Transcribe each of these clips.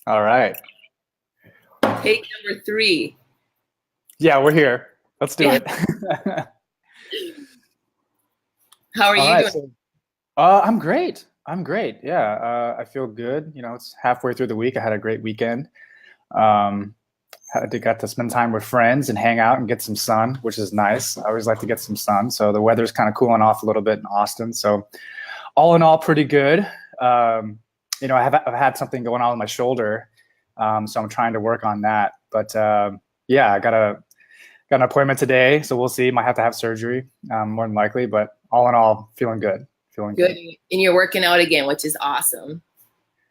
All right. Take number 3. Yeah, we're here. Let's do Yeah. it. How are All you right. doing? So, I'm great. I'm great. Yeah, I feel good. It's halfway through the week. I had a great weekend. Um, got to spend time with friends and hang out and get some sun, which is nice. I always like to get some sun. So the weather's kind of cooling off a little bit in Austin. So all in all, pretty good. Um, I've had something going on with my shoulder, so I'm trying to work on that. But yeah, I got an appointment today, so we'll see. Might have to have surgery, more than likely. But all in all, feeling good. Feeling Good. good. And you're working out again, which is awesome.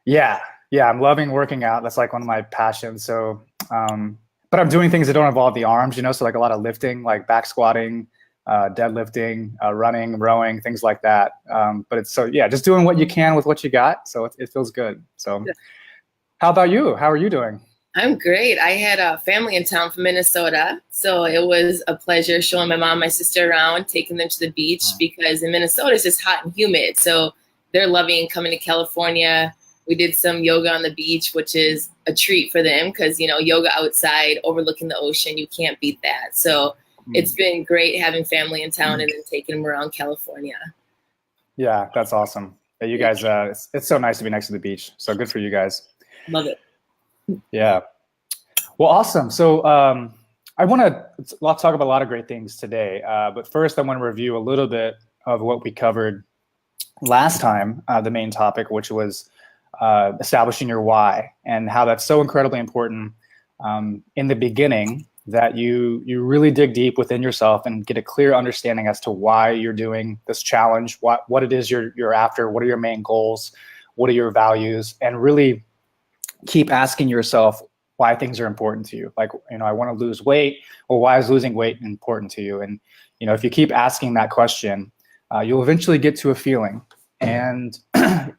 Yeah, yeah, I'm loving working out. That's like one of my passions. So, but I'm doing things that don't involve the arms, so like a lot of lifting, like back squatting, deadlifting, running, rowing, things like that. But it's so yeah, just doing what you can with what you got. So it feels good. So, how about you? How are you doing? I'm great. I had a family in town from Minnesota, so it was a pleasure showing my mom and my sister around, taking them to the beach because in Minnesota it's just hot and humid. So they're loving coming to California. We did some yoga on the beach, which is a treat for them because, yoga outside overlooking the ocean, you can't beat that. So it's been great having family in town and then taking them around California. Yeah, that's awesome. Yeah, you guys, it's so nice to be next to the beach. So good for you guys. Love it. Yeah. Well, awesome. So I want to talk about a lot of great things today. But first, I want to review a little bit of what we covered last time, the main topic, which was establishing your why and how that's so incredibly important in the beginning that you really dig deep within yourself and get a clear understanding as to why you're doing this challenge, what it is you're after, what are your main goals, what are your values, and really keep asking yourself why things are important to you. Like, I want to lose weight, or why is losing weight important to you? And, if you keep asking that question, you'll eventually get to a feeling. And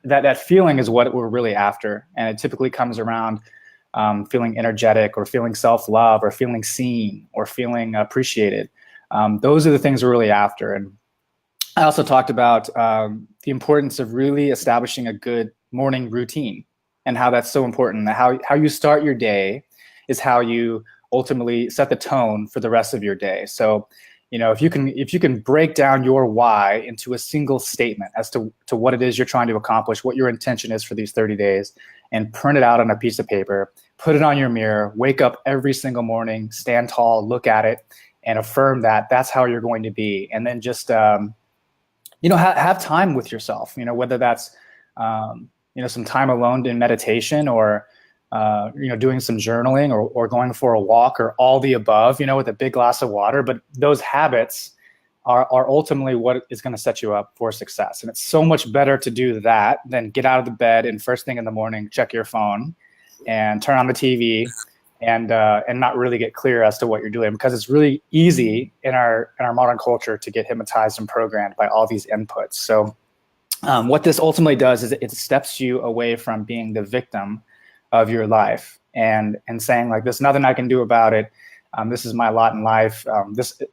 that feeling is what we're really after. And it typically comes around feeling energetic, or feeling self-love, or feeling seen, or feeling appreciated. Those are the things we're really after. And I also talked about the importance of really establishing a good morning routine and how that's so important. How you start your day is how you ultimately set the tone for the rest of your day. So, if you can break down your why into a single statement as to what it is you're trying to accomplish, what your intention is for these 30 days, and print it out on a piece of paper, put it on your mirror, wake up every single morning, stand tall, look at it, and affirm that that's how you're going to be. And then just have time with yourself, whether that's some time alone in meditation, or doing some journaling, or going for a walk, or all the above, with a big glass of water. But those habits are ultimately what is going to set you up for success. And it's so much better to do that than get out of the bed and first thing in the morning check your phone and turn on the TV and not really get clear as to what you're doing, because it's really easy in our modern culture to get hypnotized and programmed by all these inputs. So what this ultimately does is it steps you away from being the victim of your life and saying, like, there's nothing I can do about it. This is my lot in life.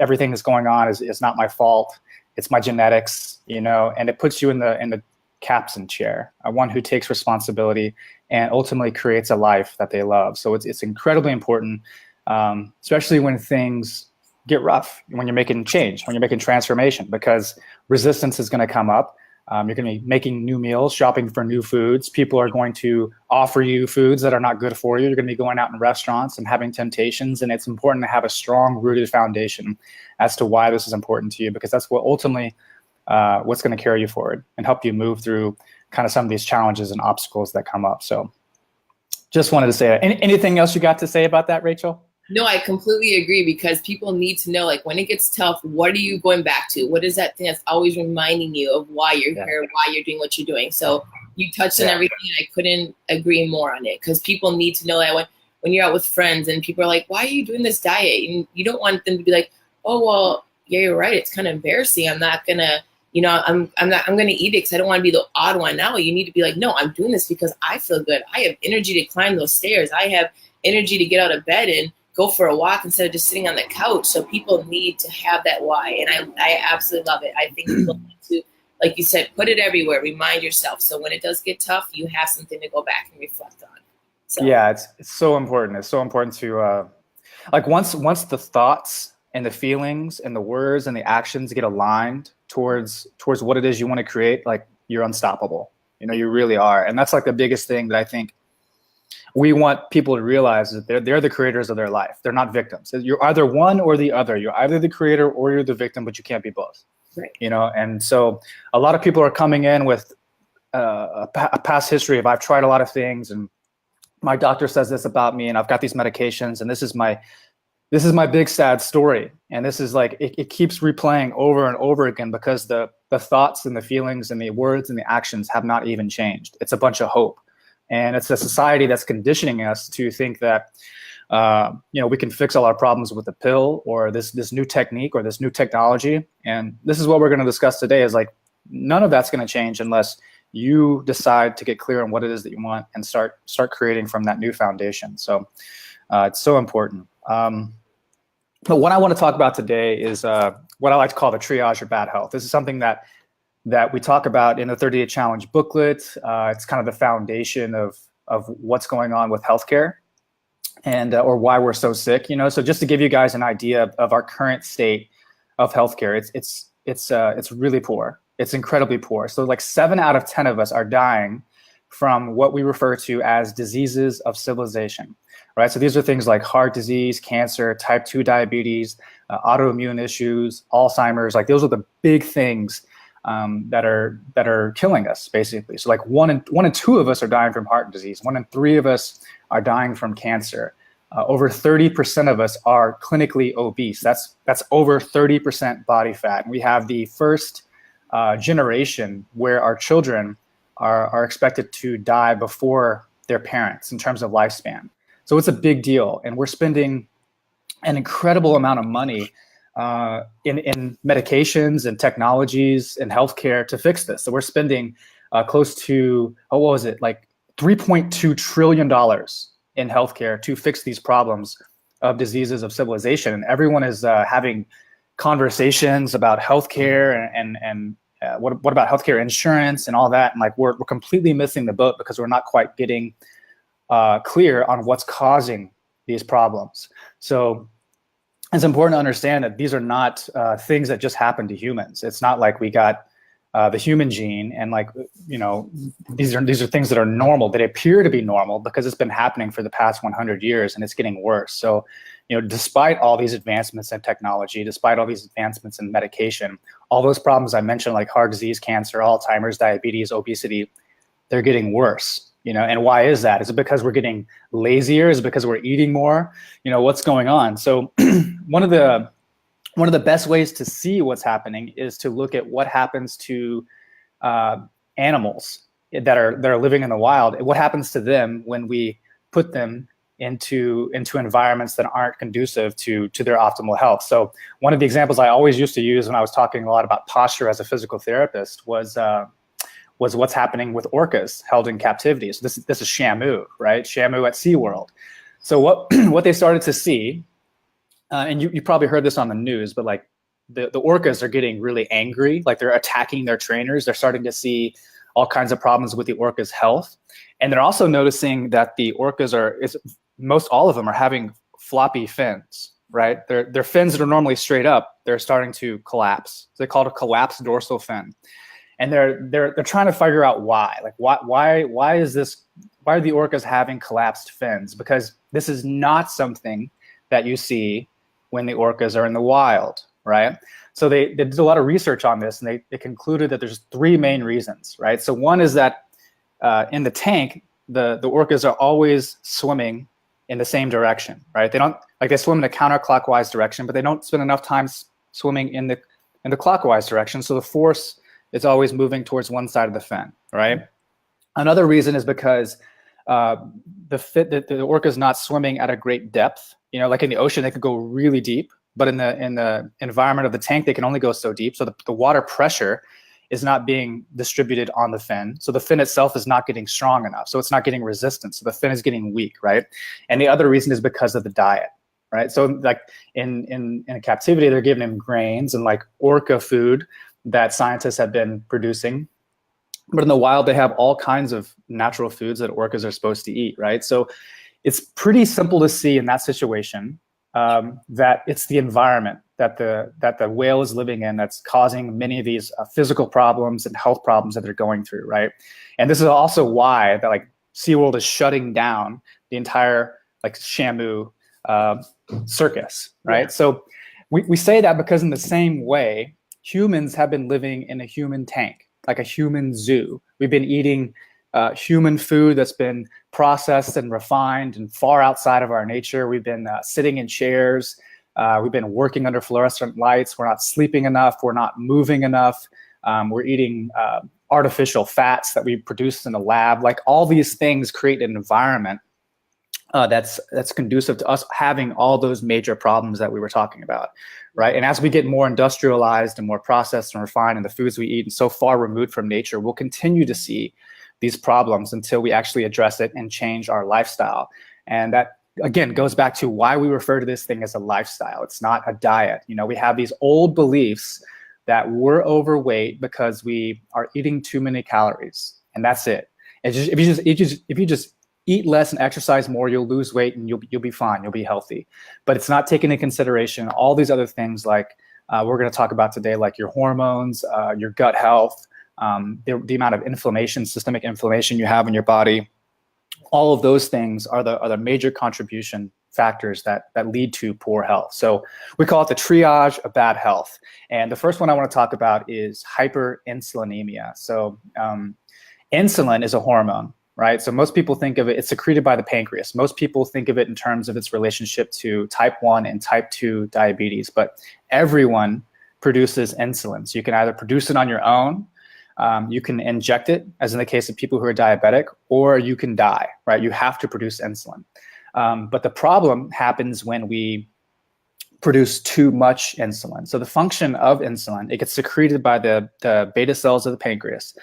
Everything that's going on is not my fault. It's my genetics, and it puts you in the captain chair, one who takes responsibility and ultimately creates a life that they love. So it's incredibly important, especially when things get rough, when you're making change, when you're making transformation, because resistance is going to come up. You're going to be making new meals, shopping for new foods. People are going to offer you foods that are not good for you. You're going to be going out in restaurants and having temptations. And it's important to have a strong rooted foundation as to why this is important to you, because that's what ultimately what's going to carry you forward and help you move through kind of some of these challenges and obstacles that come up. So just wanted to say that. Anything else you got to say about that, Rachel? No, I completely agree because people need to know, like, when it gets tough, what are you going back to? What is that thing that's always reminding you of why you're here, why you're doing what you're doing? So you touched on everything. I couldn't agree more on it, because people need to know that when you're out with friends and people are like, why are you doing this diet? And you don't want them to be like, oh, well, yeah, you're right. It's kind of embarrassing. I'm not going to, I'm going to eat it because I don't want to be the odd one. Now you need to be like, no, I'm doing this because I feel good. I have energy to climb those stairs. I have energy to get out of bed and go for a walk instead of just sitting on the couch. So people need to have that why. And I absolutely love it. I think people need to, like you said, put it everywhere. Remind yourself. So when it does get tough, you have something to go back and reflect on. So yeah, it's so important. It's so important to like once the thoughts and the feelings and the words and the actions get aligned towards what it is you want to create, like you're unstoppable. You know, you really are. And that's like the biggest thing that I think we want people to realize, is that they're the creators of their life. They're not victims. You're either one or the other. You're either the creator or you're the victim, but you can't be both. right. You know, and so a lot of people are coming in with a past history of, I've tried a lot of things and my doctor says this about me and I've got these medications and this is my big sad story. And this is like, it keeps replaying over and over again because the thoughts and the feelings and the words and the actions have not even changed. It's a bunch of hope. And it's a society that's conditioning us to think that, you know, we can fix all our problems with a pill or this new technique or this new technology. And this is what we're going to discuss today, is like, none of that's going to change unless you decide to get clear on what it is that you want and start creating from that new foundation. So it's so important. But what I want to talk about today is what I like to call the triage of bad health. This is something that we talk about in the 30-Day Challenge booklet. It's kind of the foundation of what's going on with healthcare and or why we're so sick. You know, so just to give you guys an idea of our current state of healthcare, it's really poor. It's incredibly poor. So like 7 out of 10 of us are dying from what we refer to as diseases of civilization, right? So these are things like heart disease, cancer, type 2 diabetes, autoimmune issues, Alzheimer's. Like those are the big things that are killing us, basically. So like one in 2 of us are dying from heart disease. 1 in 3 of us are dying from cancer. Over 30% of us are clinically obese. That's over 30% body fat. And we have the first generation where our children are expected to die before their parents in terms of lifespan. So it's a big deal. And we're spending an incredible amount of money in medications and technologies and healthcare to fix this. So we're spending close to, what was it, like $3.2 trillion in healthcare to fix these problems of diseases of civilization. And everyone is having conversations about healthcare and what about healthcare insurance and all that. And like we're completely missing the boat because we're not quite getting clear on what's causing these problems. So it's important to understand that these are not things that just happen to humans. It's not like we got the human gene and like, you know, these are things that are normal, that appear to be normal because it's been happening for the past 100 years and it's getting worse. So, you know, despite all these advancements in technology, despite all these advancements in medication, all those problems I mentioned, like heart disease, cancer, Alzheimer's, diabetes, obesity, they're getting worse. You know, and why is that? Is it because we're getting lazier? Is it because we're eating more? You know, what's going on? So one of the best ways to see what's happening is to look at what happens to animals that are living in the wild. What happens to them when we put them into environments that aren't conducive to their optimal health. So one of the examples I always used to use when I was talking a lot about posture as a physical therapist was what's happening with orcas held in captivity. So this is Shamu, right? Shamu at SeaWorld. So what they started to see, and you probably heard this on the news, but like the orcas are getting really angry, like they're attacking their trainers. They're starting to see all kinds of problems with the orcas' health. And they're also noticing that the orcas most all of them are having floppy fins, right? Their fins that are normally straight up, they're starting to collapse. So they call it a collapsed dorsal fin. And they're trying to figure out why. Like why are the orcas having collapsed fins? Because this is not something that you see when the orcas are in the wild, right? So they did a lot of research on this, and they concluded that there's 3 main reasons, right? So one is that in the tank, the orcas are always swimming in the same direction, right? They swim in a counterclockwise direction, but they don't spend enough time swimming in the clockwise direction. So the force is always moving towards one side of the fin, right? Another reason is because the orca is not swimming at a great depth. You know, like in the ocean, they could go really deep, but in the environment of the tank, they can only go so deep. So the water pressure is not being distributed on the fin. So the fin itself is not getting strong enough. So it's not getting resistance. So the fin is getting weak, right? And the other reason is because of the diet, right? So like in captivity, they're giving them grains and like orca food that scientists have been producing. But in the wild, they have all kinds of natural foods that orcas are supposed to eat, right? So it's pretty simple to see in that situation that it's the environment that the whale is living in that's causing many of these physical problems and health problems that they're going through, right? And this is also why that like SeaWorld is shutting down the entire like Shamu circus, right? Yeah. So we say that because in the same way, humans have been living in a human tank, like a human zoo. We've been eating human food that's been processed and refined and far outside of our nature. We've been sitting in chairs. We've been working under fluorescent lights. We're not sleeping enough. We're not moving enough. We're eating artificial fats that we produce in the lab. Like all these things create an environment that's conducive to us having all those major problems that we were talking about, right? And as we get more industrialized and more processed and refined in the foods we eat and so far removed from nature, we'll continue to see these problems until we actually address it and change our lifestyle. And that, again, goes back to why we refer to this thing as a lifestyle. It's not a diet. You know, we have these old beliefs that we're overweight because we are eating too many calories, and that's it. And just, if you just eat less and exercise more, you'll lose weight and you'll be fine. You'll be healthy. But it's not taking into consideration all these other things like we're going to talk about today, like your hormones, your gut health, the amount of inflammation, systemic inflammation you have in your body. All of those things are the major contribution factors that lead to poor health. So we call it the triage of bad health. And the first one I want to talk about is hyperinsulinemia. So insulin is a hormone, right? So most people think of it, it's secreted by the pancreas. Most people think of it in terms of its relationship to type 1 and type 2 diabetes, but everyone produces insulin. So you can either produce it on your own, you can inject it, as in the case of people who are diabetic, or you can die, right? You have to produce insulin. But the problem happens when we produce too much insulin. So the function of insulin, it gets secreted by the beta cells of the pancreas,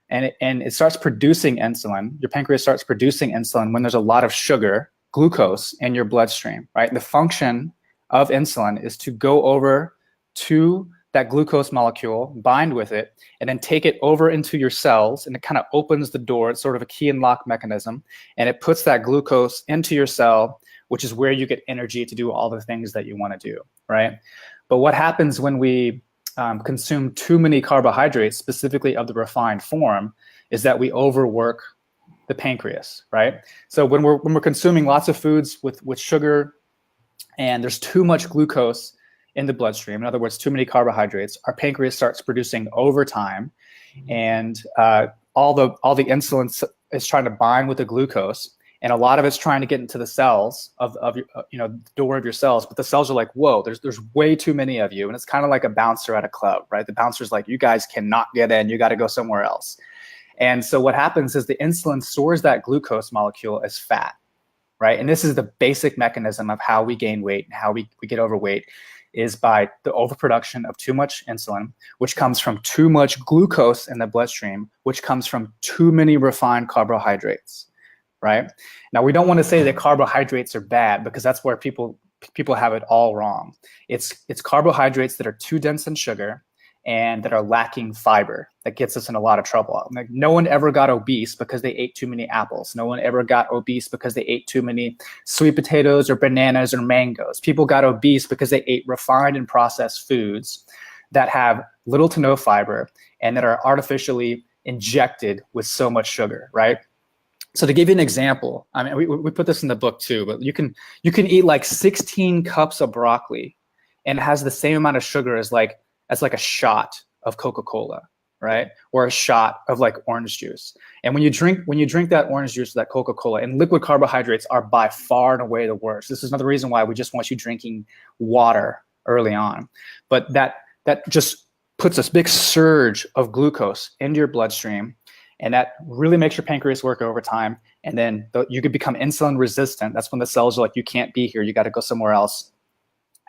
and it starts producing insulin. Your pancreas starts producing insulin when there's a lot of sugar, glucose, in your bloodstream, right? And the function of insulin is to go over to that glucose molecule, bind with it, and then take it over into your cells, and it kind of opens the door. It's sort of a key and lock mechanism, and it puts that glucose into your cell, which is where you get energy to do all the things that you want to do, right? But what happens when we consume too many carbohydrates, specifically of the refined form, is that we overwork the pancreas, right? So when we're consuming lots of foods with sugar, and there's too much glucose in the bloodstream, in other words, too many carbohydrates, our pancreas starts producing overtime, and all the insulin is trying to bind with the glucose, and a lot of it's trying to get into the cells of your, the door of your cells, but the cells are like, whoa, there's way too many of you, and it's kind of like a bouncer at a club, right? The bouncer's like, you guys cannot get in, you got to go somewhere else. And so what happens is the insulin stores that glucose molecule as fat, right? And this is the basic mechanism of how we gain weight and how we get overweight, is by the overproduction of too much insulin, which comes from too much glucose in the bloodstream, which comes from too many refined carbohydrates, right? Now, we don't want to say that carbohydrates are bad, because that's where people have it all wrong. It's carbohydrates that are too dense in sugar and that are lacking fiber that gets us in a lot of trouble. Like, no one ever got obese because they ate too many apples. No one ever got obese because they ate too many sweet potatoes or bananas or mangoes. People got obese because they ate refined and processed foods that have little to no fiber and that are artificially injected with so much sugar, right? So to give you an example, I mean, we put this in the book too, but you can eat like 16 cups of broccoli, and it has the same amount of sugar as like a shot of Coca-Cola, right? Or a shot of like orange juice. And when you drink that orange juice or that Coca-Cola, and liquid carbohydrates are by far and away the worst. This is another reason why we just want you drinking water early on. But that just puts a big surge of glucose into your bloodstream, and that really makes your pancreas work overtime. And then you could become insulin resistant. That's when the cells are like, you can't be here, you got to go somewhere else.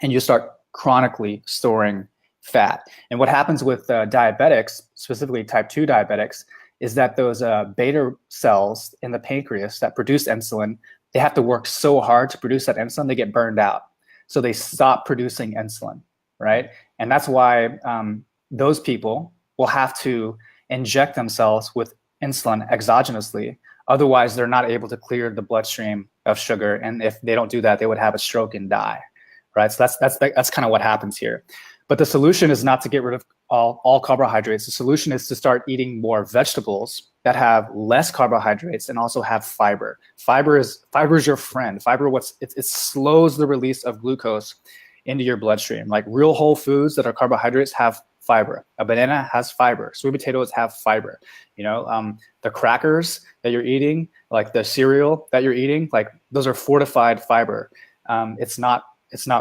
And you start chronically storing fat. And what happens with diabetics, specifically type 2 diabetics, is that those beta cells in the pancreas that produce insulin, they have to work so hard to produce that insulin, they get burned out. So they stop producing insulin, right? And that's why those people will have to inject themselves with insulin exogenously. Otherwise, they're not able to clear the bloodstream of sugar. And if they don't do that, they would have a stroke and die, right? So that's kind of what happens here. But the solution is not to get rid of all carbohydrates. The solution is to start eating more vegetables that have less carbohydrates and also have fiber. Fiber is your friend. Fiber, it slows the release of glucose into your bloodstream. Like real whole foods that are carbohydrates have fiber. A banana has fiber. Sweet potatoes have fiber. The crackers that you're eating, like the cereal that you're eating, like those are fortified fiber. It's not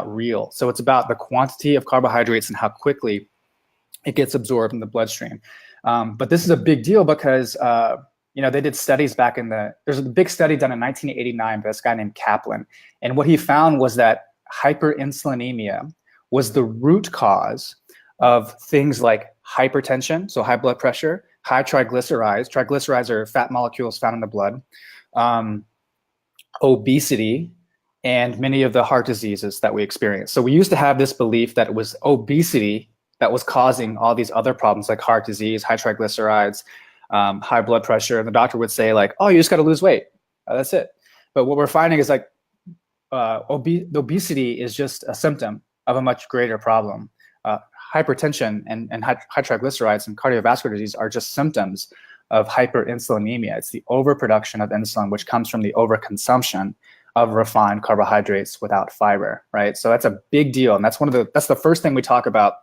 real. So it's about the quantity of carbohydrates and how quickly it gets absorbed in the bloodstream. But this is a big deal because they did studies there's a big study done in 1989 by this guy named Kaplan. And what he found was that hyperinsulinemia was the root cause of things like hypertension, so high blood pressure, high triglycerides. Triglycerides are fat molecules found in the blood, obesity, and many of the heart diseases that we experience. So we used to have this belief that it was obesity that was causing all these other problems like heart disease, high triglycerides, high blood pressure. And the doctor would say like, oh, you just got to lose weight. That's it. But what we're finding is like obesity is just a symptom of a much greater problem. Hypertension and high triglycerides and cardiovascular disease are just symptoms of hyperinsulinemia. It's the overproduction of insulin, which comes from the overconsumption of refined carbohydrates without fiber, right? So that's a big deal. And that's the first thing we talk about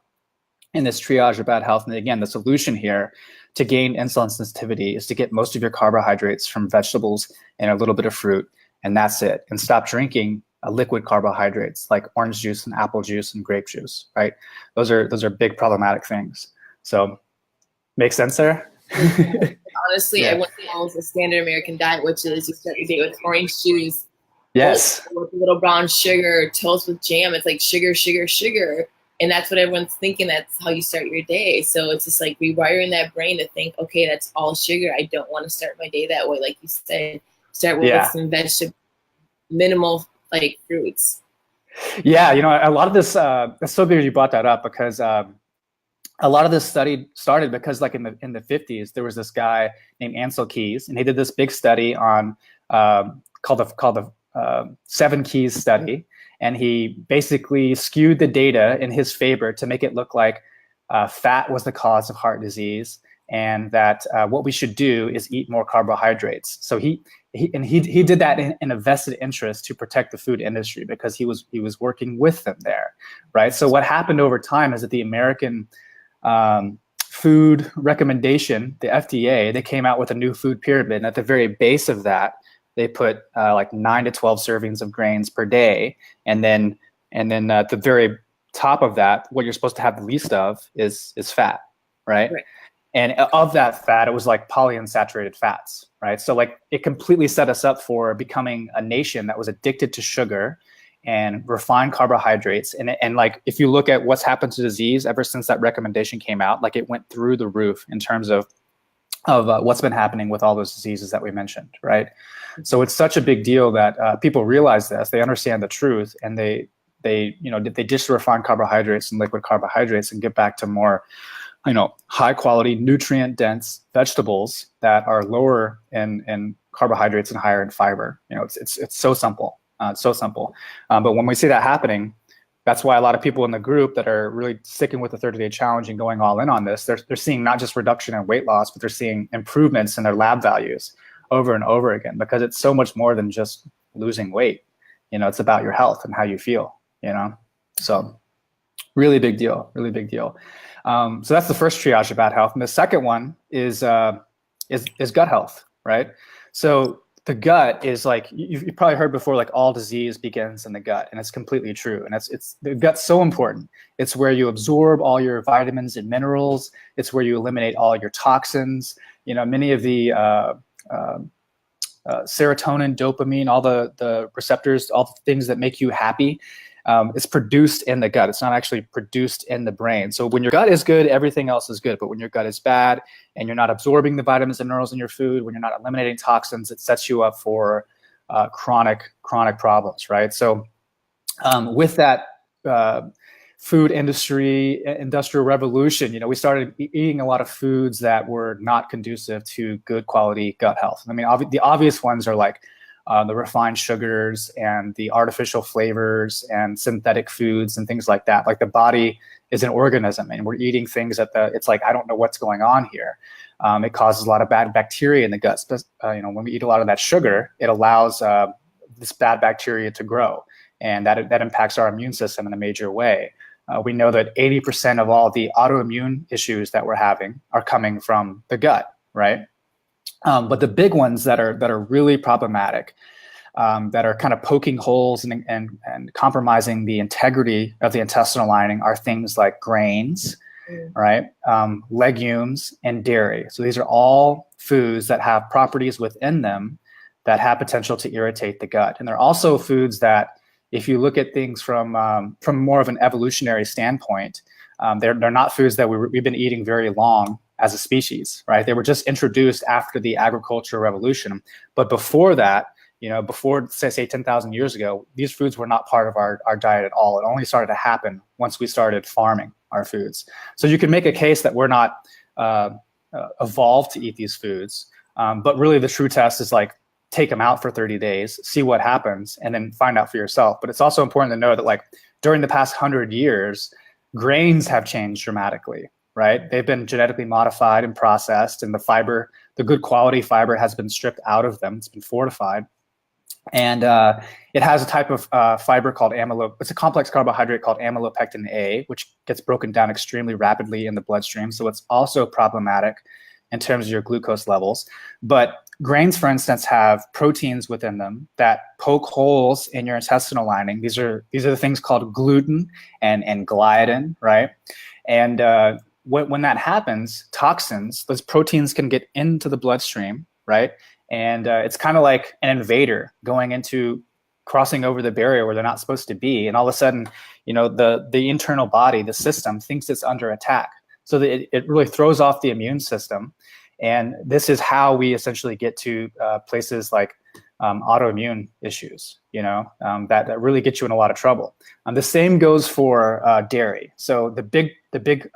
in this triage of bad health. And again, the solution here to gain insulin sensitivity is to get most of your carbohydrates from vegetables and a little bit of fruit, and that's it. And stop drinking liquid carbohydrates like orange juice and apple juice and grape juice, right? Those are big problematic things. So, make sense there? Honestly, yeah. I went to the standard American diet, which is you start your day with orange juice. Yes. With a little brown sugar, toast with jam. It's like sugar, sugar, sugar. And that's what everyone's thinking. That's how you start your day. So it's just like rewiring that brain to think, okay, that's all sugar. I don't want to start my day that way. Like you said, start with some vegetable, minimal like fruits. Yeah, a lot of this, it's so good you brought that up because a lot of this study started because like in the 50s, there was this guy named Ansel Keys, and he did this big study on called the 7 Keys study. And he basically skewed the data in his favor to make it look like fat was the cause of heart disease, and that what we should do is eat more carbohydrates. So he did that in a vested interest to protect the food industry because he was working with them there, right? So what happened over time is that the American food recommendation, the FDA, they came out with a new food pyramid, and at the very base of that, they put like 9 to 12 servings of grains per day, and then at the very top of that, what you're supposed to have the least of is fat, right? And of that fat, it was like polyunsaturated fats, right? So like it completely set us up for becoming a nation that was addicted to sugar and refined carbohydrates. And like if you look at what's happened to disease ever since that recommendation came out, like it went through the roof in terms of what's been happening with all those diseases that we mentioned, right? So it's such a big deal that people realize this, they understand the truth, and they ditch refined carbohydrates and liquid carbohydrates and get back to more, high quality, nutrient dense vegetables that are lower in carbohydrates and higher in fiber. It's so simple. It's so simple. But when we see that happening, that's why a lot of people in the group that are really sticking with the 30-day challenge and going all in on this, they're seeing not just reduction in weight loss, but they're seeing improvements in their lab values over and over again, because it's so much more than just losing weight. It's about your health and how you feel, So really big deal, really big deal. So that's the first triage of bad health. And the second one is gut health, right? So the gut is like, you've probably heard before, like all disease begins in the gut, and it's completely true. And it's the gut's so important. It's where you absorb all your vitamins and minerals. It's where you eliminate all your toxins. Many of the serotonin, dopamine, all the receptors, all the things that make you happy, it's produced in the gut. It's not actually produced in the brain. So when your gut is good, everything else is good. But when your gut is bad and you're not absorbing the vitamins and minerals in your food, when you're not eliminating toxins, it sets you up for chronic problems, right? So with that food industry, industrial revolution, you know, we started eating a lot of foods that were not conducive to good quality gut health. I mean, the obvious ones are like the refined sugars and the artificial flavors and synthetic foods and things like that. Like the body is an organism, and we're eating things that it's like, I don't know what's going on here. It causes a lot of bad bacteria in the gut. You know, when we eat a lot of that sugar, it allows this bad bacteria to grow, and that impacts our immune system in a major way. We know that 80% of all the autoimmune issues that we're having are coming from the gut, right? But the big ones that are really problematic, that are kind of poking holes and compromising the integrity of the intestinal lining, are things like grains, right? Legumes and dairy. So these are all foods that have properties within them that have potential to irritate the gut. And they're also foods that, if you look at things from more of an evolutionary standpoint, they're not foods that we've been eating very long as a species, right? They were just introduced after the agricultural revolution. But before that, you know, before say 10,000 years ago, these foods were not part of our diet at all. It only started to happen once we started farming our foods. So you can make a case that we're not evolved to eat these foods, but really the true test is like, take them out for 30 days, see what happens, and then find out for yourself. But it's also important to know that, like, during the past 100 years, grains have changed dramatically, right? They've been genetically modified and processed, and the good quality fiber has been stripped out of them. It's been fortified. And it has a type of fiber called it's a complex carbohydrate called amylopectin A, which gets broken down extremely rapidly in the bloodstream. So it's also problematic in terms of your glucose levels. But grains, for instance, have proteins within them that poke holes in your intestinal lining. These are the things called gluten and gliadin, right? And when that happens, toxins, those proteins can get into the bloodstream, right? And it's kind of like an invader crossing over the barrier where they're not supposed to be. And all of a sudden, you know, the internal body, the system, thinks it's under attack. So that it really throws off the immune system. And this is how we essentially get to places like autoimmune issues, you know, that really get you in a lot of trouble. The same goes for dairy. So the big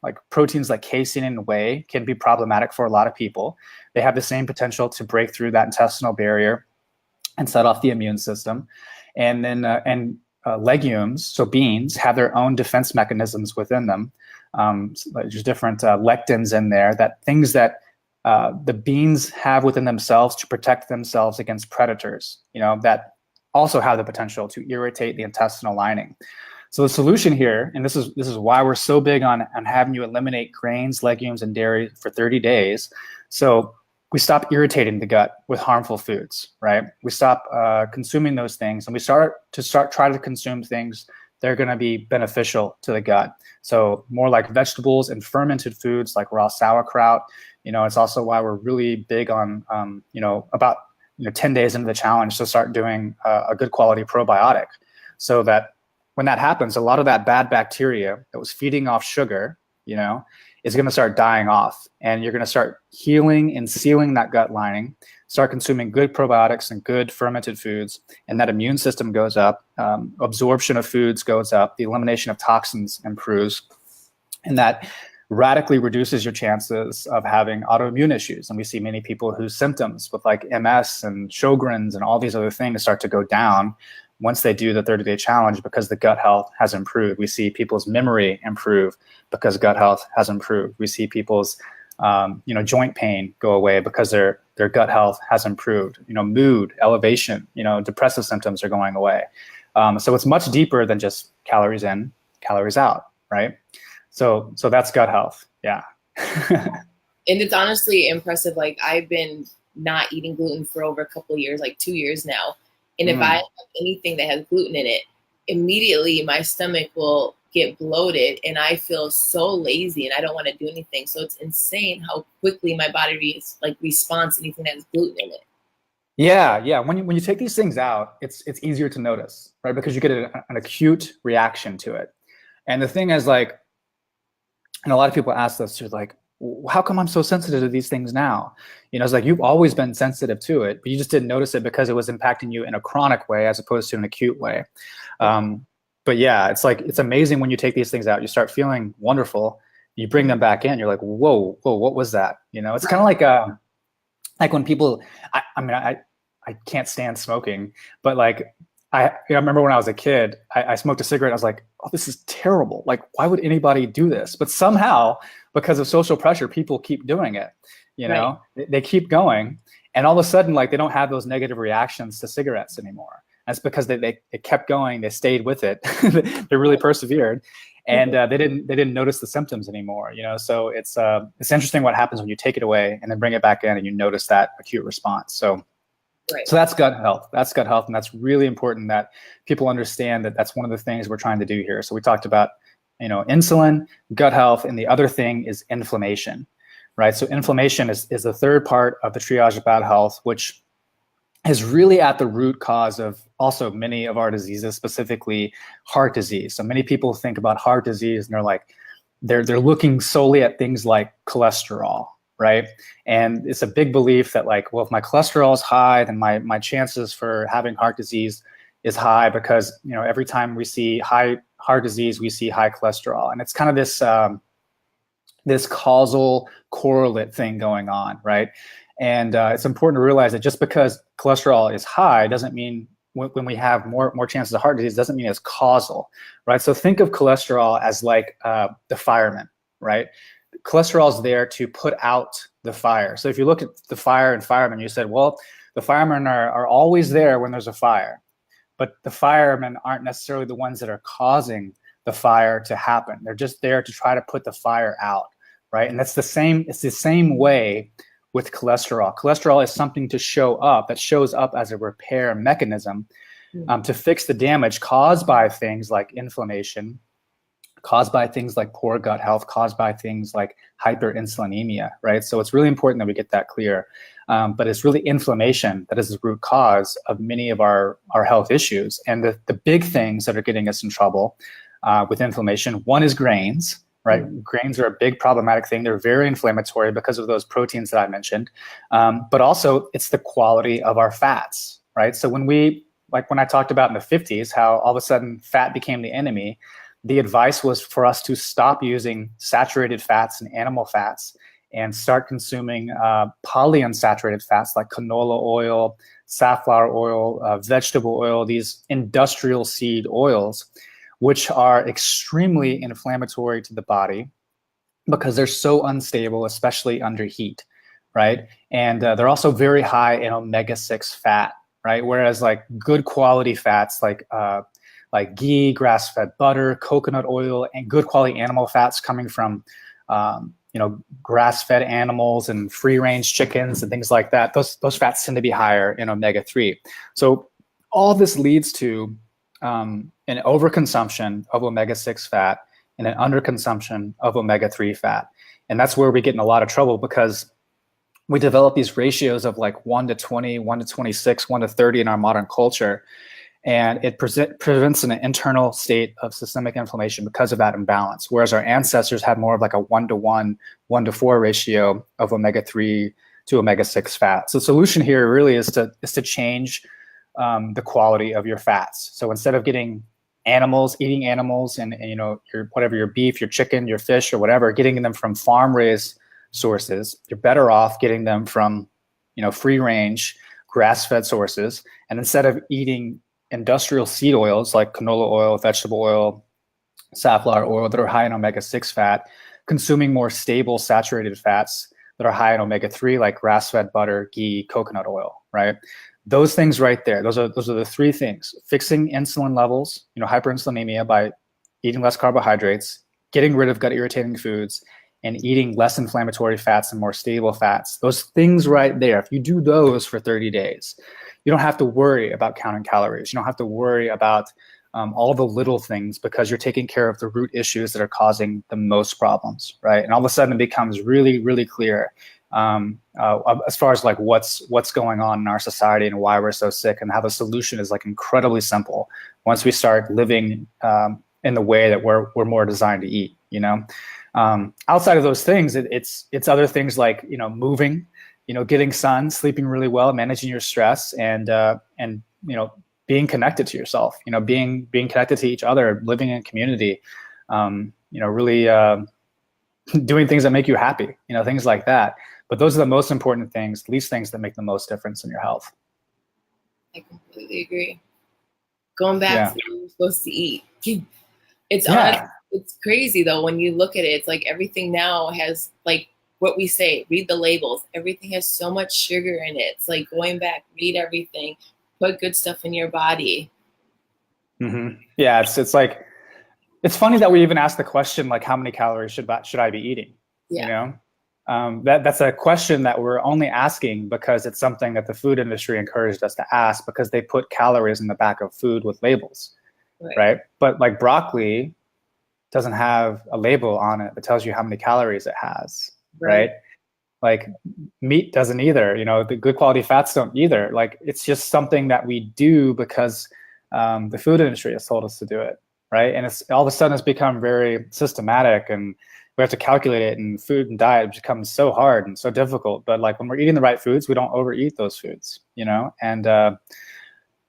like proteins like casein and whey can be problematic for a lot of people. They have the same potential to break through that intestinal barrier and set off the immune system. And then legumes, so beans, have their own defense mechanisms within them. There's different lectins in there, things that the beans have within themselves to protect themselves against predators, you know, that also have the potential to irritate the intestinal lining. So the solution here, and this is why we're so big on having you eliminate grains, legumes, and dairy for 30 days. So we stop irritating the gut with harmful foods, right? We stop consuming those things, and we try to consume things that are going to be beneficial to the gut. So more like vegetables and fermented foods like raw sauerkraut. You know, it's also why we're really big on, about 10 days into the challenge to start doing a good quality probiotic, so that when that happens, a lot of that bad bacteria that was feeding off sugar, you know, is going to start dying off, and you're going to start healing and sealing that gut lining, start consuming good probiotics and good fermented foods, and that immune system goes up, absorption of foods goes up, the elimination of toxins improves, and that radically reduces your chances of having autoimmune issues. And we see many people whose symptoms with like MS and Sjogren's and all these other things start to go down once they do the 30-day challenge, because the gut health has improved. We see people's memory improve because gut health has improved. We see people's joint pain go away because their gut health has improved. You know, mood, elevation, depressive symptoms are going away. So it's much deeper than just calories in, calories out, right? So that's gut health. Yeah. And it's honestly impressive. Like, I've been not eating gluten for over a couple of years, like 2 years now. And if I have anything that has gluten in it, immediately my stomach will get bloated and I feel so lazy and I don't want to do anything. So it's insane how quickly my body responds to anything that has gluten in it. Yeah. When you take these things out, it's easier to notice, right? Because you get an acute reaction to it. And the thing is, like, and a lot of people ask us, to like, how come I'm so sensitive to these things now? It's like, you've always been sensitive to it, but you just didn't notice it because it was impacting you in a chronic way as opposed to an acute way. but yeah, it's amazing when you take these things out, you start feeling wonderful. You bring them back in, you're like, whoa, what was that? You know, it's kind of like when people, I mean, I can't stand smoking, but like, I remember when I was a kid, I smoked a cigarette. I was like, oh, this is terrible. Like, why would anybody do this? But somehow, because of social pressure, people keep doing it. You know, they keep going, and all of a sudden, like, they don't have those negative reactions to cigarettes anymore. That's because they kept going. They stayed with it. They really persevered, and they didn't notice the symptoms anymore. You know, so it's interesting what happens when you take it away and then bring it back in, and you notice that acute response. So. Right. So that's gut health. That's gut health, and that's really important that people understand that that's one of the things we're trying to do here. So we talked about, you know, insulin, gut health, and the other thing is inflammation, right? So inflammation is the third part of the triage of bad health, which is really at the root cause of also many of our diseases, specifically heart disease. So many people think about heart disease and they're like, they're looking solely at things like cholesterol, right? And it's a big belief that like, well, if my cholesterol is high, then my chances for having heart disease is high because, you know, every time we see high heart disease, we see high cholesterol. And it's kind of this, this causal correlate thing going on, right? And it's important to realize that just because cholesterol is high doesn't mean when we have more chances of heart disease, doesn't mean it's causal, right? So think of cholesterol as like the fireman, right? Cholesterol is there to put out the fire. So if you look at the fire and firemen, you said, well, the firemen are always there when there's a fire, but the firemen aren't necessarily the ones that are causing the fire to happen. They're just there to try to put the fire out, right? And it's the same way with cholesterol. Cholesterol is something to show up, that shows up as a repair mechanism to fix the damage caused by things like inflammation, caused by things like poor gut health, caused by things like hyperinsulinemia, right? So it's really important that we get that clear. But it's really inflammation that is the root cause of many of our health issues. And the big things that are getting us in trouble with inflammation, one is grains, right? Grains are a big problematic thing. They're very inflammatory because of those proteins that I mentioned. But also it's the quality of our fats, right? So when I talked about in the 50s, how all of a sudden fat became the enemy, the advice was for us to stop using saturated fats and animal fats and start consuming polyunsaturated fats like canola oil, safflower oil, vegetable oil, these industrial seed oils, which are extremely inflammatory to the body because they're so unstable, especially under heat, right? And they're also very high in omega-6 fat, right? Whereas like good quality fats like ghee, grass-fed butter, coconut oil, and good quality animal fats coming from, grass-fed animals and free-range chickens and things like that. Those fats tend to be higher in omega-3. So all this leads to an overconsumption of omega-6 fat and an underconsumption of omega-3 fat. And that's where we get in a lot of trouble because we develop these ratios of like 1 to 20, 1 to 26, 1 to 30 in our modern culture. And it prevents an internal state of systemic inflammation because of that imbalance. Whereas our ancestors had more of like a 1-to-1, 1-to-4 ratio of omega-3 to omega-6 fat. So the solution here really is to change the quality of your fats. So instead of eating animals and your beef, your chicken, your fish, or whatever, getting them from farm-raised sources, you're better off getting them from free-range, grass-fed sources. And instead of eating industrial seed oils like canola oil, vegetable oil, safflower oil that are high in omega-6 fat, consuming more stable saturated fats that are high in omega-3 like grass-fed butter, ghee, coconut oil, right? Those things right there, those are the three things: fixing insulin levels, hyperinsulinemia by eating less carbohydrates, getting rid of gut irritating foods, and eating less inflammatory fats and more stable fats. Those things right there, if you do those for 30 days, you don't have to worry about counting calories. You don't have to worry about all the little things because you're taking care of the root issues that are causing the most problems, right? And all of a sudden it becomes really, really clear as far as like what's going on in our society and why we're so sick, and how the solution is like incredibly simple once we start living in the way that we're more designed to eat. Outside of those things, it's other things like moving, getting sun, sleeping really well, managing your stress, and being connected to yourself, being connected to each other, living in community, really doing things that make you happy, things like that. But those are the most important things, these things that make the most difference in your health. I completely agree. Going back to what you're supposed to eat. It's crazy though when you look at it. It's like everything now has, like what we say, read the labels. Everything has so much sugar in it. It's like going back, read everything, put good stuff in your body. Mm-hmm. Yeah, it's like, it's funny that we even ask the question, like, how many calories should I be eating? Yeah. That's a question that we're only asking because it's something that the food industry encouraged us to ask, because they put calories in the back of food with labels, right? But like broccoli doesn't have a label on it that tells you how many calories it has, right? Like meat doesn't either, the good quality fats don't either. Like, it's just something that we do because the food industry has told us to do it, right? And it's all of a sudden it's become very systematic, and we have to calculate it, and food and diet becomes so hard and so difficult. But like when we're eating the right foods, we don't overeat those foods, and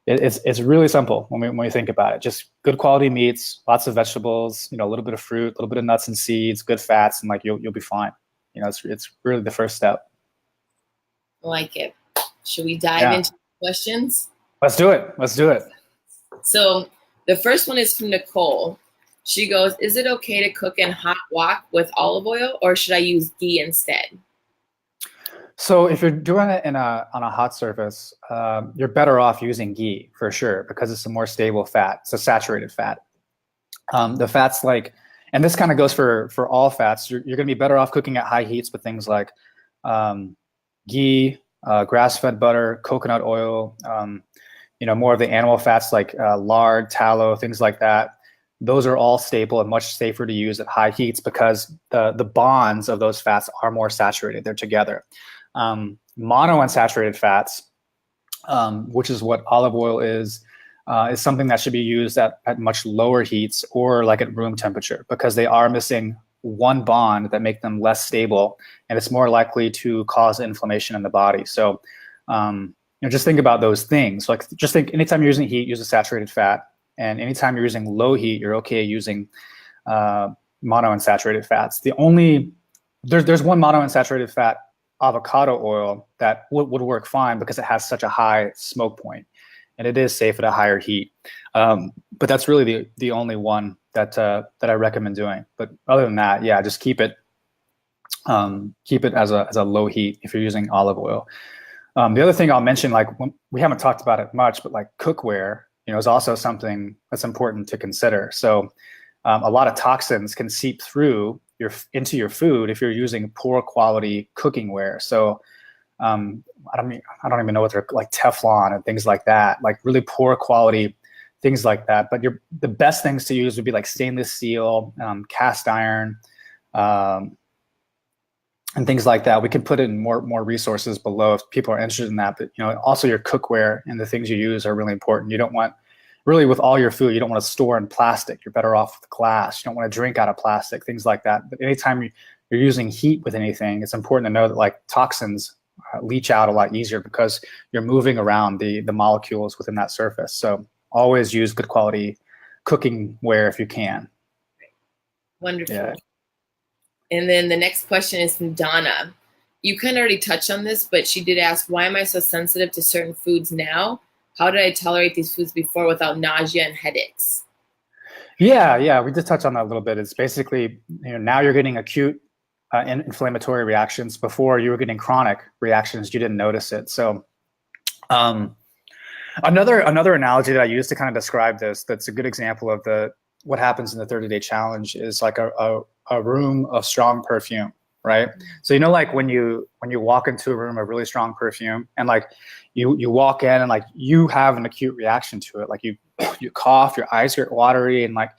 it's really simple when we think about it. Just good quality meats, lots of vegetables, a little bit of fruit, a little bit of nuts and seeds, good fats, and like you'll be fine. It's really the first step. I like it. Should we dive into questions? Let's do it. So the first one is from Nicole. She goes, is it okay to cook in hot wok with olive oil, or should I use ghee instead? So if you're doing it on a hot surface, you're better off using ghee for sure, because it's a more stable fat. It's a saturated fat. The fats and this kind of goes for all fats, you're going to be better off cooking at high heats with things like ghee, grass-fed butter, coconut oil, more of the animal fats like lard, tallow, things like that. Those are all stable and much safer to use at high heats because the bonds of those fats are more saturated. They're together. Monounsaturated fats, which is what olive oil is something that should be used at much lower heats or like at room temperature, because they are missing one bond that make them less stable, and it's more likely to cause inflammation in the body. So just think about those things. Like, just think, anytime you're using heat, use a saturated fat, and anytime you're using low heat, you're okay using monounsaturated fats. There's one monounsaturated fat, avocado oil, that would work fine because it has such a high smoke point, and it is safe at a higher heat. But that's really the only one that I recommend doing. But other than that, yeah, just keep it as a low heat if you're using olive oil. The other thing I'll mention, like, we haven't talked about it much, but like cookware, is also something that's important to consider. So a lot of toxins can seep through into your food if you're using poor quality cooking ware. So I don't even know what they're like, Teflon and things like that, like really poor quality things like that. But the best things to use would be like stainless steel, cast iron, and things like that. We can put in more resources below if people are interested in that. But also your cookware and the things you use are really important. You don't want, really with all your food, you don't want to store in plastic. You're better off with glass. You don't want to drink out of plastic, things like that. But anytime you're using heat with anything, it's important to know that like toxins leach out a lot easier because you're moving around the molecules within that surface. So always use good quality cooking ware if you can. Wonderful. Yeah. And then the next question is from Donna. You kind of already touched on this, but she did ask, why am I so sensitive to certain foods now? How did I tolerate these foods before without nausea and headaches? Yeah, we did touch on that a little bit. It's basically, now you're getting acute inflammatory reactions. Before, you were getting chronic reactions. You didn't notice it. So another analogy that I use to kind of describe this, that's a good example of what happens in the 30-day challenge, is like a room of strong perfume, right? So like when you walk into a room of really strong perfume, and like you walk in and like you have an acute reaction to it, like you cough, your eyes get watery, and like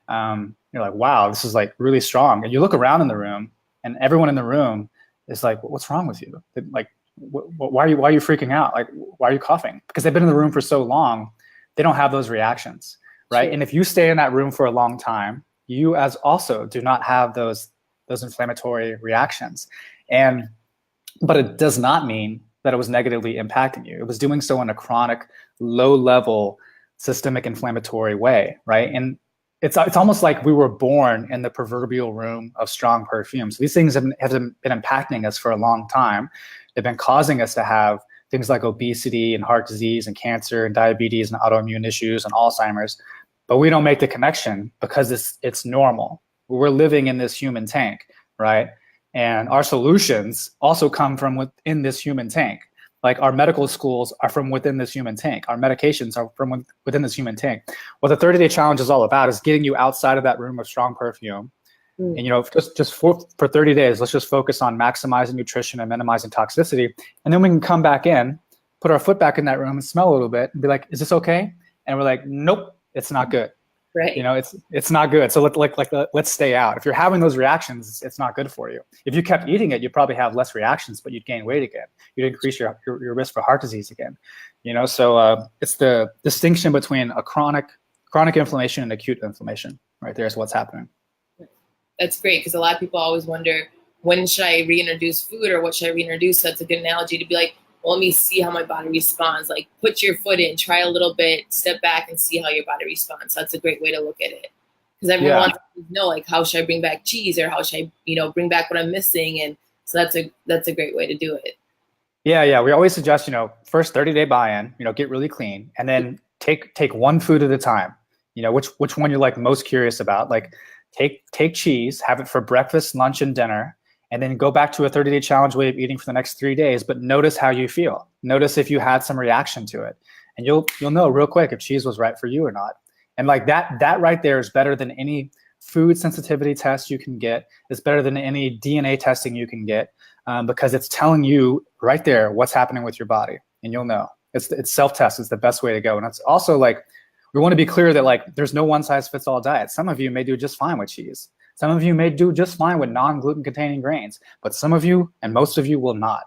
you're like, wow, this is like really strong. And you look around in the room, and everyone in the room is like, what's wrong with you? Like, why are you freaking out? Like, why are you coughing? Because they've been in the room for so long, they don't have those reactions, right? Sure. And if you stay in that room for a long time, you as also do not have those inflammatory reactions. But it does not mean that it was negatively impacting you. It was doing so in a chronic, low-level systemic inflammatory way, right? And it's almost like we were born in the proverbial room of strong perfume. So these things have been impacting us for a long time. They've been causing us to have things like obesity and heart disease and cancer and diabetes and autoimmune issues and Alzheimer's, but we don't make the connection because it's normal. We're living in this human tank, right? And our solutions also come from within this human tank. Like our medical schools are from within this human tank. Our medications are from within this human tank. What the 30-day challenge is all about is getting you outside of that room of strong perfume. And, you know, just for 30 days, let's just focus on maximizing nutrition and minimizing toxicity. And then we can come back in, put our foot back in that room and smell a little bit and be like, is this okay? And we're like, nope, it's not good. Right. You know, it's not good. So let's stay out. If you're having those reactions, it's not good for you. If you kept eating it, you'd probably have less reactions, but you'd gain weight again. You'd increase your risk for heart disease again. You know, so it's the distinction between a chronic inflammation and acute inflammation. Right there is what's happening. That's great, because a lot of people always wonder, when should I reintroduce food, or what should I reintroduce? That's a good analogy to be like, well, let me see how my body responds. Like, put your foot in, try a little bit, step back and see how your body responds. That's a great way to look at it. Because everyone wants to know, like, how should I bring back cheese, or how should I, you know, bring back what I'm missing? And so that's a great way to do it. Yeah. We always suggest, you know, first 30-day buy-in, you know, get really clean, and then take one food at a time. You know, which one you're like most curious about. Like, take cheese, have it for breakfast, lunch, and dinner. And then go back to a 30-day challenge way of eating for the next 3 days, but notice how you feel. Notice if you had some reaction to it. And you'll know real quick if cheese was right for you or not. And like that right there is better than any food sensitivity test you can get. It's better than any DNA testing you can get, because it's telling you right there what's happening with your body, and you'll know. It's self-test is the best way to go. And it's also like, we want to be clear that like there's no one-size-fits-all diet. Some of you may do just fine with cheese. Some of you may do just fine with non-gluten containing grains, but some of you and most of you will not.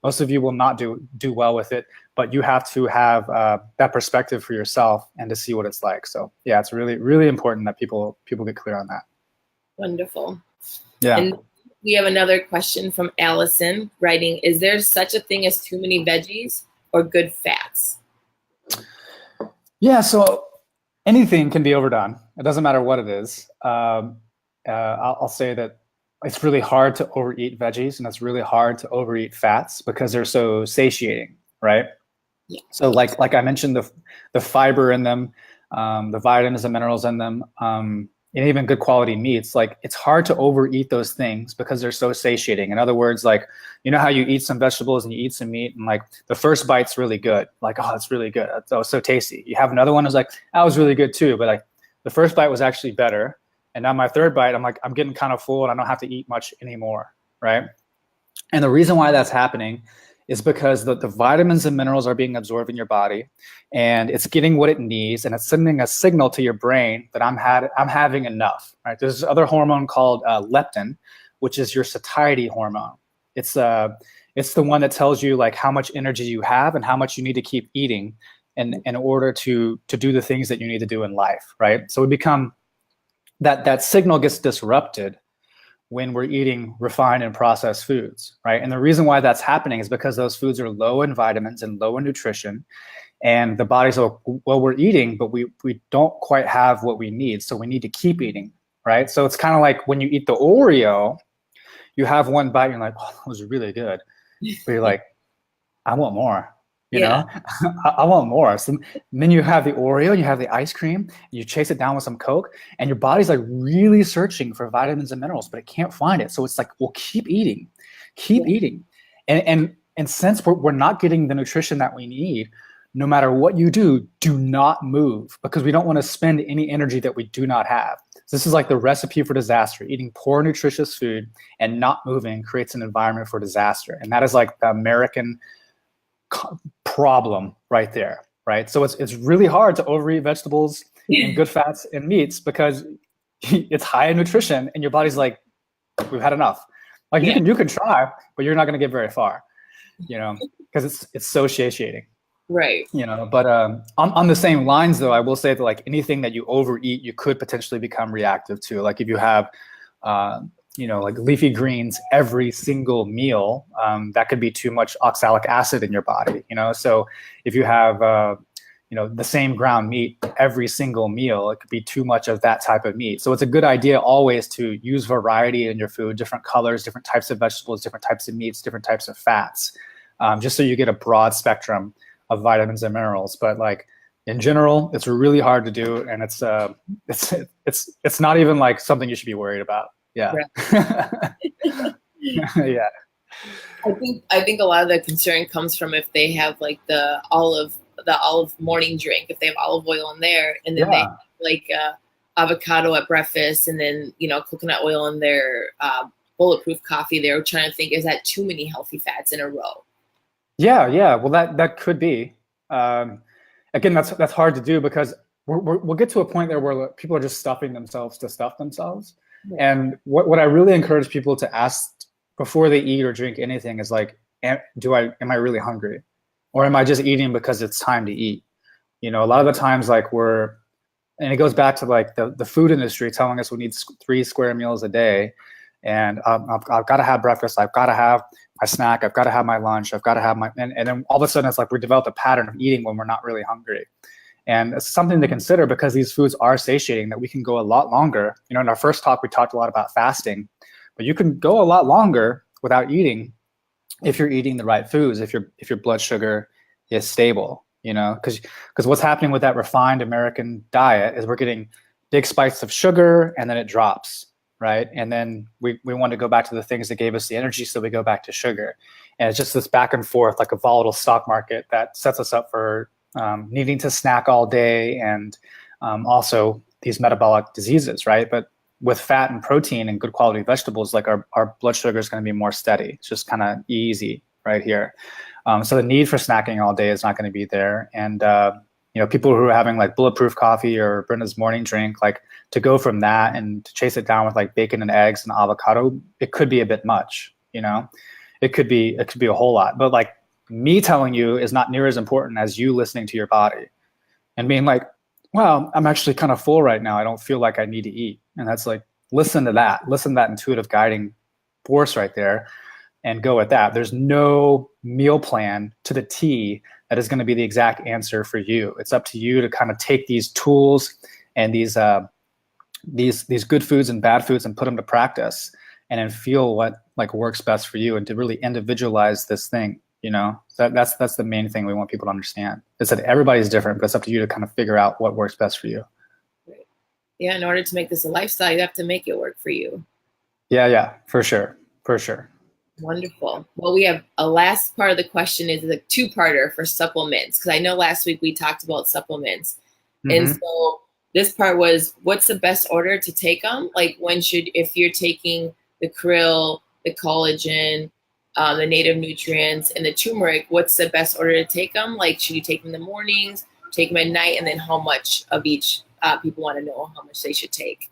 Most of you will not do well with it, but you have to have that perspective for yourself and to see what it's like. So yeah, it's really, really important that people get clear on that. Wonderful. Yeah. And we have another question from Allison writing, is there such a thing as too many veggies or good fats? Yeah, so anything can be overdone. It doesn't matter what it is. I'll say that it's really hard to overeat veggies, and it's really hard to overeat fats because they're so satiating, right? Yeah. So like I mentioned, the fiber in them, the vitamins and minerals in them, and even good quality meats, like it's hard to overeat those things because they're so satiating. In other words, like, you know how you eat some vegetables and you eat some meat and like the first bite's really good. Like, oh, it's really good. That was so tasty. You have another one that's like, that was really good too. But like the first bite was actually better. And now my third bite, I'm like, I'm getting kind of full and I don't have to eat much anymore, right? And the reason why that's happening is because the vitamins and minerals are being absorbed in your body, and it's getting what it needs, and it's sending a signal to your brain that I'm having enough, right? There's this other hormone called leptin, which is your satiety hormone. It's the one that tells you like how much energy you have and how much you need to keep eating in order to do the things that you need to do in life, right? So we become that signal gets disrupted when we're eating refined and processed foods, right? And the reason why that's happening is because those foods are low in vitamins and low in nutrition, and the body's like, well, we're eating, but we don't quite have what we need, so we need to keep eating, right? So it's kind of like when you eat the Oreo, you have one bite, and you're like, oh, that was really good, but you're like, I want more. You know, I want more. So then you have the Oreo, you have the ice cream, and you chase it down with some Coke, and your body's like really searching for vitamins and minerals, but it can't find it. So it's like, well, keep eating. And since we're not getting the nutrition that we need, no matter what you do not move, because we don't want to spend any energy that we do not have. So this is like the recipe for disaster. Eating poor, nutritious food and not moving creates an environment for disaster. And that is like the American problem right there, right? So it's really hard to overeat vegetables and good fats and meats because it's high in nutrition and your body's like, we've had enough. Like you can try, but you're not going to get very far, you know, because it's so satiating. Right. You know, but on the same lines though, I will say that like anything that you overeat, you could potentially become reactive to. Like if you have like leafy greens every single meal, that could be too much oxalic acid in your body. So if you have the same ground meat every single meal, it could be too much of that type of meat. So it's a good idea always to use variety in your food, different colors, different types of vegetables, different types of meats, different types of fats, just so you get a broad spectrum of vitamins and minerals. But like in general, it's really hard to do, and it's not even like something you should be worried about. Yeah. Right. Yeah. I think a lot of the concern comes from if they have like the olive morning drink, if they have olive oil in there, and then they have like avocado at breakfast, and then coconut oil in their bulletproof coffee. They're trying to think, is that too many healthy fats in a row? Yeah. Well, that could be. Again, that's hard to do because we'll get to a point there where people are just stuffing themselves to stuff themselves. Yeah. And what I really encourage people to ask before they eat or drink anything is like, am I really hungry? Or am I just eating because it's time to eat? A lot of the times, like and it goes back to like the food industry telling us we need 3 square meals a day. And I've got to have breakfast. I've got to have my snack. I've got to have my lunch. I've got to have and then all of a sudden it's like we develop a pattern of eating when we're not really hungry. And it's something to consider because these foods are satiating, that we can go a lot longer. In our first talk, we talked a lot about fasting, but you can go a lot longer without eating if you're eating the right foods, if your blood sugar is stable, because what's happening with that refined American diet is we're getting big spikes of sugar and then it drops, right? And then we want to go back to the things that gave us the energy, so we go back to sugar. And it's just this back and forth, like a volatile stock market that sets us up for needing to snack all day, and also these metabolic diseases, right? But with fat and protein and good quality vegetables, like our blood sugar is going to be more steady. It's just kind of easy right here. So the need for snacking all day is not going to be there. And people who are having like bulletproof coffee or Brenda's morning drink, like to go from that and to chase it down with like bacon and eggs and avocado, it could be a bit much. It could be a whole lot. But like me telling you is not near as important as you listening to your body and being like, wow, I'm actually kind of full right now. I don't feel like I need to eat. And that's like, listen to that intuitive guiding force right there and go with that. There's no meal plan to the T that is going to be the exact answer for you. It's up to you to kind of take these tools and these good foods and bad foods and put them to practice, and then feel what like works best for you, and to really individualize this thing. That's the main thing we want people to understand, is that everybody's different, but it's up to you to kind of figure out what works best for you. Right. Yeah. In order to make this a lifestyle, you have to make it work for you. Yeah. For sure. Wonderful. Well, we have a last part of the question is a 2-parter for supplements. Cause I know last week we talked about supplements. Mm-hmm. And so this part was, what's the best order to take them? Like if you're taking the krill, the collagen, the native nutrients, and the turmeric, what's the best order to take them? Like, should you take them in the mornings, take them at night, and then how much of each? People want to know how much they should take.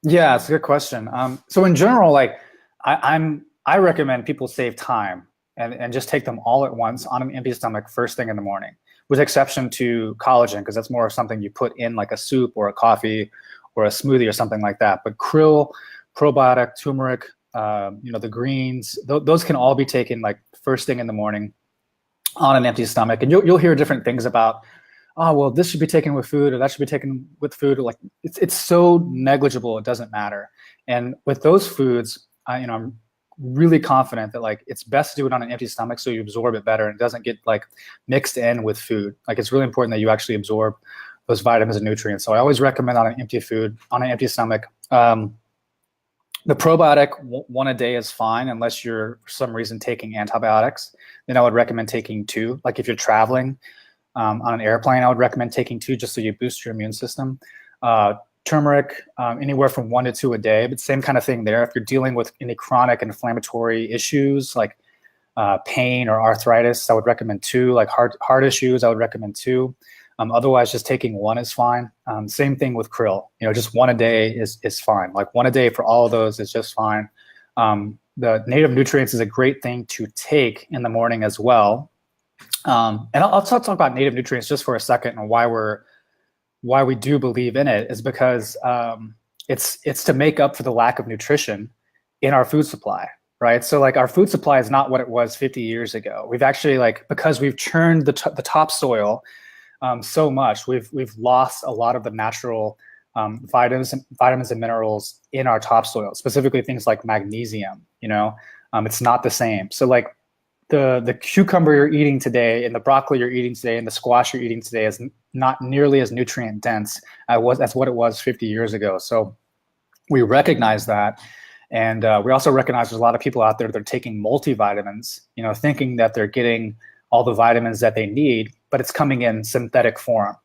Yeah, it's a good question. So in general, like I recommend people save time and just take them all at once on an empty stomach first thing in the morning, with exception to collagen, because that's more of something you put in like a soup or a coffee or a smoothie or something like that. But krill, probiotic, turmeric, the greens, those can all be taken like first thing in the morning on an empty stomach. And you'll hear different things about, oh, well, this should be taken with food, or that should be taken with food. Like it's so negligible, it doesn't matter. And with those foods, I'm really confident that like it's best to do it on an empty stomach so you absorb it better and it doesn't get like mixed in with food. Like it's really important that you actually absorb those vitamins and nutrients. So I always recommend on an empty stomach. The probiotic, 1 a day is fine unless you're for some reason taking antibiotics. Then I would recommend taking 2. Like if you're traveling on an airplane, I would recommend taking 2 just so you boost your immune system. Turmeric, anywhere from 1 to 2 a day, but same kind of thing there. If you're dealing with any chronic inflammatory issues like pain or arthritis, I would recommend 2. Like heart issues, I would recommend 2. Otherwise, just taking 1 is fine. Same thing with krill. Just 1 a day is fine. Like 1 a day for all of those is just fine. The native nutrients is a great thing to take in the morning as well. And I'll talk about native nutrients just for a second, and why we do believe in it is because it's to make up for the lack of nutrition in our food supply, right? So like our food supply is not what it was 50 years ago. We've actually like, because we've churned the topsoil so much, we've lost a lot of the natural vitamins and minerals in our topsoil, specifically things like magnesium. It's not the same. So like the cucumber you're eating today and the broccoli you're eating today and the squash you're eating today is not nearly as nutrient dense as what it was 50 years ago. So we recognize that. And we also recognize there's a lot of people out there that are taking multivitamins, thinking that they're getting all the vitamins that they need, but it's coming in synthetic form,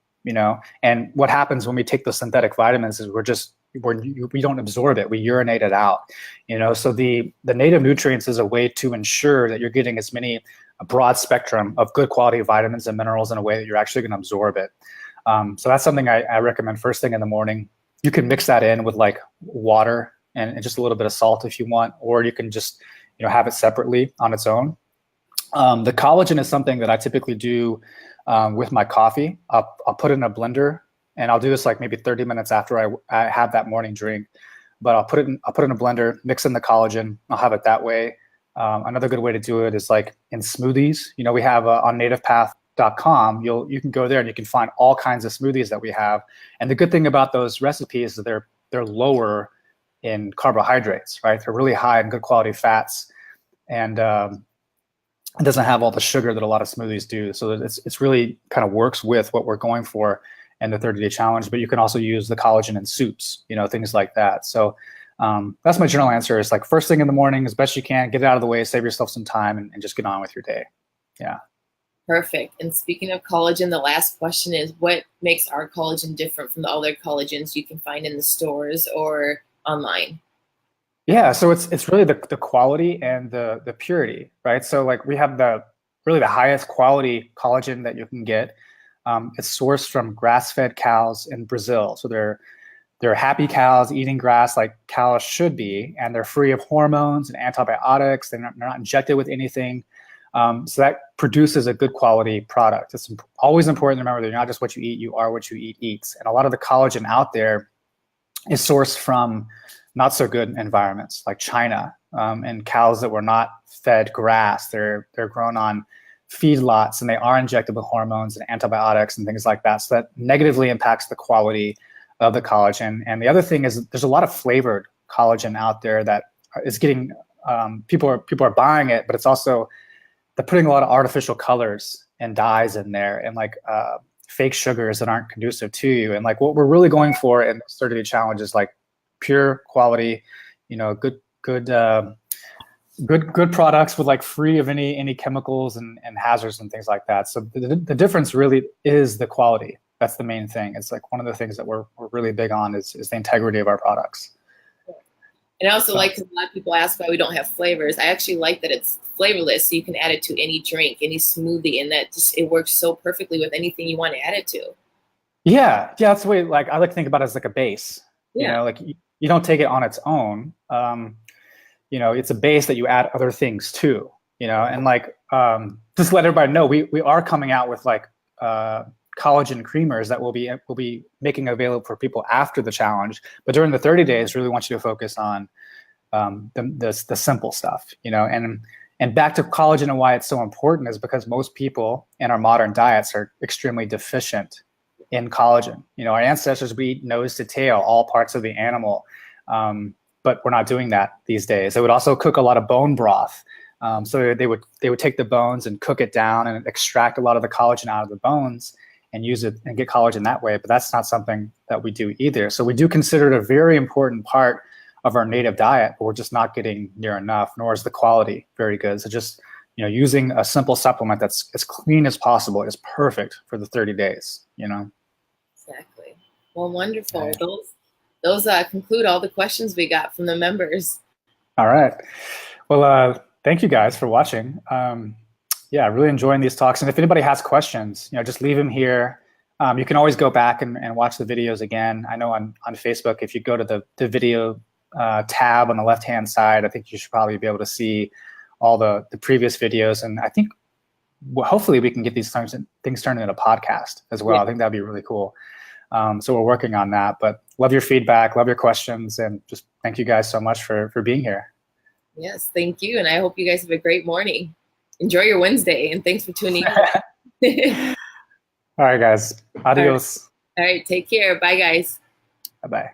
And what happens when we take the synthetic vitamins is we don't absorb it, we urinate it out, So the native nutrients is a way to ensure that you're getting a broad spectrum of good quality vitamins and minerals in a way that you're actually going to absorb it. So that's something I recommend first thing in the morning. You can mix that in with like water and just a little bit of salt if you want, or you can just have it separately on its own. The collagen is something that I typically do with my coffee. I'll put it in a blender, and I'll do this like maybe 30 minutes after I have that morning drink. But I'll put it in a blender, mix in the collagen. I'll have it that way. Another good way to do it is like in smoothies. We have on nativepath.com, you can go there and you can find all kinds of smoothies that we have. And the good thing about those recipes is they're lower in carbohydrates, right? They're really high in good quality fats, and it doesn't have all the sugar that a lot of smoothies do. So it's really kind of works with what we're going for in the 30-day challenge. But you can also use the collagen in soups, things like that. So that's my general answer, is like first thing in the morning, as best you can, get it out of the way, save yourself some time, and just get on with your day. Yeah. Perfect. And speaking of collagen, the last question is, what makes our collagen different from the other collagens you can find in the stores or online? Yeah, so it's really the quality and the purity, right? So like we have the highest quality collagen that you can get. It's sourced from grass-fed cows in Brazil. So they're happy cows eating grass like cows should be, and they're free of hormones and antibiotics. They're not injected with anything. So that produces a good quality product. It's always important to remember that you're not just what you eat, you are what you eat eats. And a lot of the collagen out there is sourced from not so good environments like China, and cows that were not fed grass. They're grown on feedlots, and they are injected with hormones and antibiotics and things like that. So that negatively impacts the quality of the collagen. And the other thing is there's a lot of flavored collagen out there that is getting people are buying it, but it's also they're putting a lot of artificial colors and dyes in there, and like fake sugars that aren't conducive to you. And like what we're really going for in this 30-day challenge is like pure quality, good products with like free of any chemicals and hazards and things like that. So the difference really is the quality. That's the main thing. It's like one of the things that we're really big on is the integrity of our products. And I also like, because a lot of people ask why we don't have flavors. I actually like that it's flavorless, so you can add it to any drink, any smoothie, and that it works so perfectly with anything you want to add it to. Yeah, that's the way. Like I like to think about it as like a base. Yeah. Like you don't take it on its own. It's a base that you add other things to. And like just let everybody know, we are coming out with like collagen creamers that we'll be making available for people after the challenge. But during the 30 days, really want you to focus on the simple stuff, and back to collagen and why it's so important is because most people in our modern diets are extremely deficient in collagen. Our ancestors would eat nose to tail, all parts of the animal, but we're not doing that these days. They would also cook a lot of bone broth. So they would take the bones and cook it down and extract a lot of the collagen out of the bones and use it and get collagen that way. But that's not something that we do either. So we do consider it a very important part of our native diet, but we're just not getting near enough, nor is the quality very good. So just, using a simple supplement that's as clean as possible is perfect for the 30 days, Exactly. Well, wonderful. Yeah. Those conclude all the questions we got from the members. All right. Well, thank you guys for watching. Really enjoying these talks. And if anybody has questions, just leave them here. You can always go back and watch the videos again. I know on Facebook, if you go to the video tab on the left-hand side, I think you should probably be able to see all the previous videos. And I think hopefully we can get these things turned into a podcast as well. Yeah. I think that'd be really cool. So we're working on that. But love your feedback, love your questions, and just thank you guys so much for being here. Yes, thank you. And I hope you guys have a great morning. Enjoy your Wednesday, and thanks for tuning in. All right, guys. Adios. All right, take care. Bye, guys. Bye-bye.